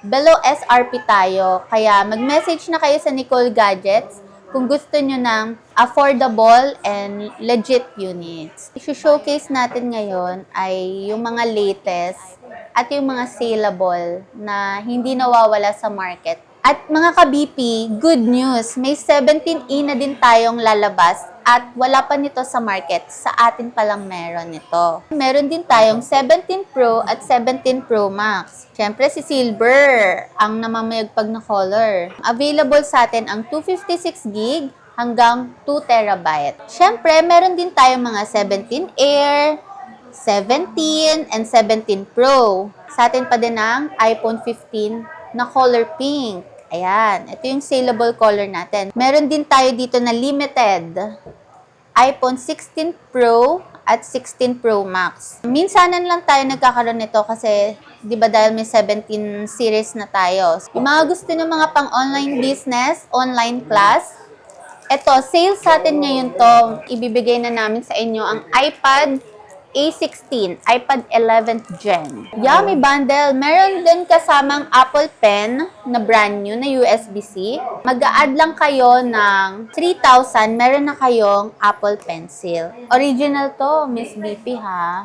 below SRP tayo. Kaya mag-message na kayo sa Nicole Gadgets kung gusto nyo ng affordable and legit units. I-showcase natin ngayon ay yung mga latest at yung mga saleable na hindi nawawala sa market. At mga ka-BP, good news, may 17E na din tayong lalabas at wala pa nito sa market. Sa atin palang meron nito. Meron din tayong 17 Pro at 17 Pro Max. Siyempre si Silver, ang namamayagpag na color. Available sa atin ang 256GB hanggang 2TB. Siyempre, meron din tayong mga 17 Air, 17 and 17 Pro. Sa atin pa din ang iPhone 15 na color pink. Ayan, ito yung saleable color natin. Meron din tayo dito na limited iPhone 16 Pro at 16 Pro Max. Minsanan lang tayo nagkakaroon nito kasi, di ba dahil may 17 series na tayo. Yung mga gusto ng mga pang-online business, online class, eto, sale sa atin ngayon to. Ibibigay na namin sa inyo ang iPad A16, iPad 11th Gen. Yummy bundle. Meron din kasamang Apple Pen na brand new na USB-C. Mag-a-add lang kayo ng 3,000, meron na kayong Apple Pencil. Original to, Miss BP ha.